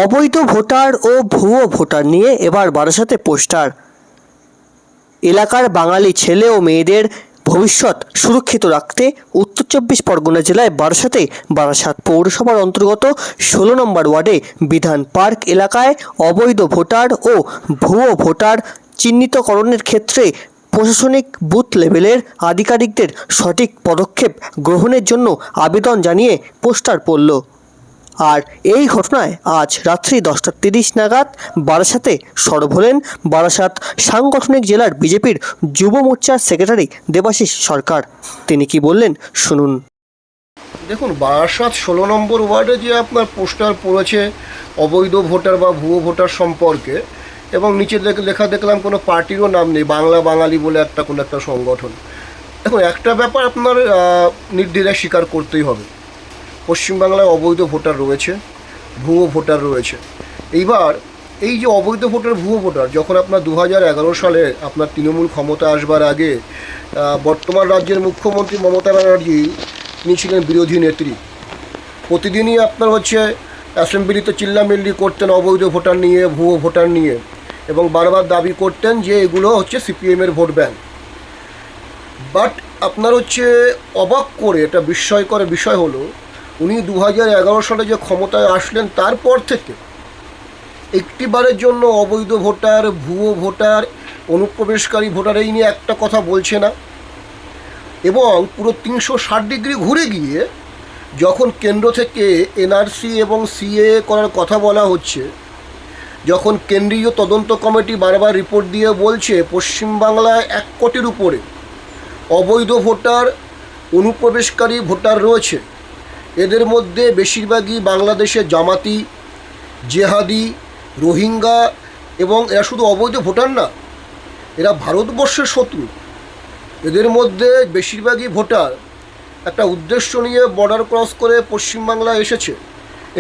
অবৈধ ভোটার ও ভুয়ো ভোটার নিয়ে এবার বারাসাতে পোস্টার। এলাকার বাঙালি ছেলে ও মেয়েদের ভবিষ্যৎ সুরক্ষিত রাখতে উত্তর চব্বিশ পরগনা জেলায় বারাসাত পৌরসভার অন্তর্গত 16 নম্বর ওয়ার্ডে বিধান পার্ক এলাকায় অবৈধ ভোটার ও ভুয়ো ভোটার চিহ্নিতকরণের ক্ষেত্রে প্রশাসনিক বুথ লেভেলের আধিকারিকদের সঠিক পদক্ষেপ গ্রহণের জন্য আবেদন জানিয়ে পোস্টার পড়ল। আর এই ঘটনায় আজ রাত্রি 10:30 নাগাদ বারাসাতে সরব হলেন বারাসাত সাংগঠনিক জেলার বিজেপির যুব মোর্চার সেক্রেটারি দেবাশিস সরকার। তিনি কি বললেন শুনুন। দেখুন, বারাসাত 16 নম্বর ওয়ার্ডে যে আপনার পোস্টার পড়েছে অবৈধ ভোটার বা ভুয়ো ভোটার সম্পর্কে, এবং নিচে লেখা দেখলাম কোনো পার্টিরও নাম নেই, বাংলা বাঙালি বলে কোনো একটা সংগঠন। দেখুন, একটা ব্যাপার আপনার নির্দ্বিধায় স্বীকার করতেই হবে, পশ্চিমবাংলায় অবৈধ ভোটার রয়েছে, ভুয়ো ভোটার রয়েছে। এইবার এই যে অবৈধ ভোটার ভুয়ো ভোটার, যখন আপনার 2011 সালে আপনার তৃণমূল ক্ষমতা আসবার আগে বর্তমান রাজ্যের মুখ্যমন্ত্রী মমতা ব্যানার্জি, তিনি ছিলেন বিরোধী নেত্রী, প্রতিদিনই আপনার অ্যাসেম্বলিতে চিল্লামিল্লি করতেন অবৈধ ভোটার নিয়ে, ভুয়ো ভোটার নিয়ে, এবং বারবার দাবি করতেন যে এগুলো সিপিএমের ভোট ব্যাংক। বাট আপনার অবাক করে এটা বিস্ময়কর বিষয় হলো, উনি 2011 সালে যে ক্ষমতায় আসলেন তারপর থেকে একটিবারের জন্য অবৈধ ভোটার, ভুয়ো ভোটার, অনুপ্রবেশকারী ভোটার এই নিয়ে একটা কথা বলছে না। এবং পুরো 360 ডিগ্রি ঘুরে গিয়ে যখন কেন্দ্র থেকে এনআরসি এবং সিএ করার কথা বলা হচ্ছে, যখন কেন্দ্রীয় তদন্ত কমিটি বারবার রিপোর্ট দিয়ে বলছে পশ্চিমবাংলায় 1 কোটির উপরে অবৈধ ভোটার, অনুপ্রবেশকারী ভোটার রয়েছে, এদের মধ্যে বেশিরভাগই বাংলাদেশের জামাতি, জেহাদি, রোহিঙ্গা, এবং এরা শুধু অবৈধ ভোটার না, এরা ভারতবর্ষের শত্রু। এদের মধ্যে বেশিরভাগই ভোটার একটা উদ্দেশ্য নিয়ে বর্ডার ক্রস করে পশ্চিমবাংলায় এসেছে,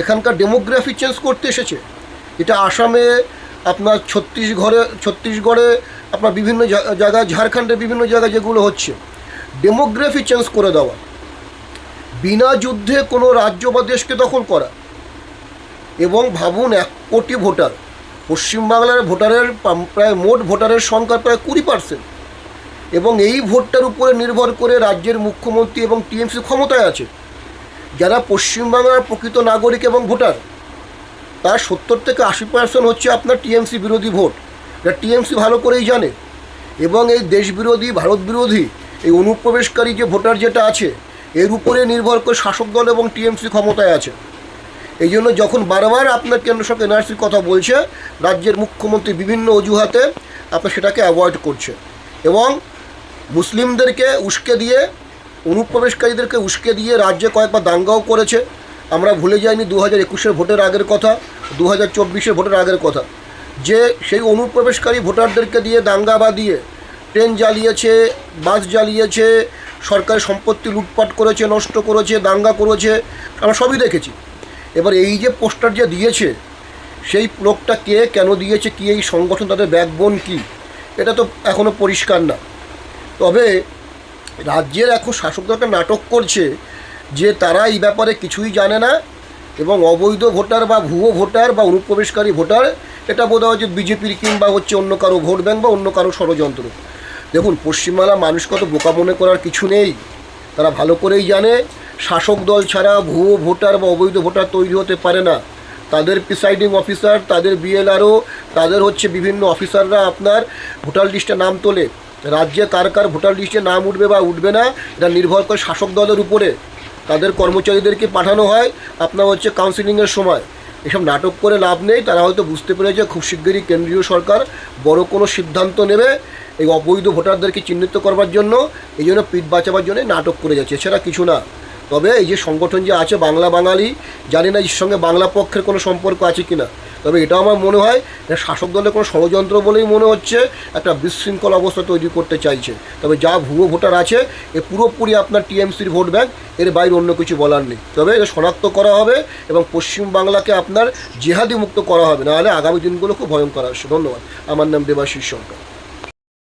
এখানকার ডেমোগ্রাফি চেঞ্জ করতে এসেছে। এটা আসামে, আপনার ছত্তিশগড়ে, আপনার বিভিন্ন জায়গায়, ঝাড়খণ্ডের বিভিন্ন জায়গায় যেগুলো হচ্ছে, ডেমোগ্রাফি চেঞ্জ করে দেওয়া, বিনা যুদ্ধে কোনো রাজ্য বা দেশকে দখল করা। এবং ভাবুন, 1 কোটি ভোটার, পশ্চিমবাংলার ভোটারের প্রায় মোট ভোটারের সংখ্যা প্রায় 20%, এবং এই ভোটটার উপরে নির্ভর করে রাজ্যের মুখ্যমন্ত্রী এবং টিএমসি ক্ষমতায় আছে। যারা পশ্চিমবাংলার প্রকৃত নাগরিক এবং ভোটার, তার 70 থেকে 80% আপনার টিএমসি বিরোধী ভোট, এটা টিএমসি ভালো করেই জানে। এবং এই দেশ বিরোধী, ভারত বিরোধী এই অনুপ্রবেশকারী যে ভোটার যেটা আছে, এর উপরে নির্ভর করে শাসক দল এবং টিএমসি ক্ষমতায় আছে। এই জন্য যখন বারবার আপনার কেন্দ্র সরকার এনআরসির কথা বলছে, রাজ্যের মুখ্যমন্ত্রী বিভিন্ন অজুহাতে আপনার সেটাকে অ্যাভয়েড করছে, এবং মুসলিমদেরকে উস্কে দিয়ে, অনুপ্রবেশকারীদেরকে উস্কে দিয়ে রাজ্যে কয়েকবার দাঙ্গাও করেছে। আমরা ভুলে যাইনি 2021-এর ভোটের আগের কথা, 2024-এর ভোটের আগের কথা, যে সেই অনুপ্রবেশকারী ভোটারদেরকে দিয়ে দাঙ্গা বাঁধিয়ে ট্রেন জ্বালিয়েছে, বাস জ্বালিয়েছে, সরকারি সম্পত্তি লুটপাট করেছে, নষ্ট করেছে, দাঙ্গা করেছে, আমরা সবই দেখেছি। এবার এই যে পোস্টার যে দিয়েছে, সেই লোকটা কে, কেন দিয়েছে, কি এই সংগঠন, তাদের ব্যাকবোন কি, এটা তো এখনও পরিষ্কার না। তবে রাজ্যের এখন শাসক দলটা নাটক করছে যে তারা এই ব্যাপারে কিছুই জানে না, এবং অবৈধ ভোটার বা ভুয়ো ভোটার বা অনুপ্রবেশকারী ভোটার এটা বোধ হয় বিজেপির কিংবা অন্য কারো ভোট ব্যাংক বা অন্য কারো ষড়যন্ত্র। দেখুন, পশ্চিমবাংলার মানুষকে তো বোকা মনে করার কিছু নেই, তারা ভালো করেই জানে শাসক দল ছাড়া ভুয়ো ভোটার বা অবৈধ ভোটার তৈরি হতে পারে না। তাদের প্রিসাইডিং অফিসার, তাদের বিএলআরও, তাদের বিভিন্ন অফিসাররা আপনার ভোটার লিস্টে নাম তোলে। রাজ্যে কার কার ভোটার লিস্টে নাম উঠবে বা উঠবে না, এটা নির্ভর করে শাসক দলের উপরে। তাদের কর্মচারীদেরকে পাঠানো হয় আপনার কাউন্সিলিংয়ের সময়। এসব নাটক করে লাভ নেই, তারা হয়তো বুঝতে পেরেছে খুব শিগগিরই কেন্দ্রীয় সরকার বড় কোনো সিদ্ধান্ত নেবে এই অবৈধ ভোটারদেরকে চিহ্নিত করবার জন্য। এই জন্য পিঠ বাঁচাবার জন্য নাটক করে যাচ্ছে, এছাড়া কিছু না। তবে এই যে সংগঠন যে আছে বাংলা বাঙালি, জানি না এর সঙ্গে বাংলা পক্ষের কোনো সম্পর্ক আছে কি না, তবে এটাও আমার মনে হয় এটা শাসক দলের কোনো ষড়যন্ত্র বলেই মনে হচ্ছে, একটা বিশৃঙ্খল অবস্থা তৈরি করতে চাইছে। তবে যা ভুয়ো ভোটার আছে এ পুরোপুরি আপনার টিএমসির ভোট ব্যাংক, এর বাইরে অন্য কিছু বলার নেই। তবে এটা শনাক্ত করা হবে এবং পশ্চিমবাংলাকে আপনার জেহাদি মুক্ত করা হবে, নাহলে আগামী দিনগুলো খুব ভয়ঙ্কর আসছে। ধন্যবাদ। আমার নাম দেবাশিস সরকার।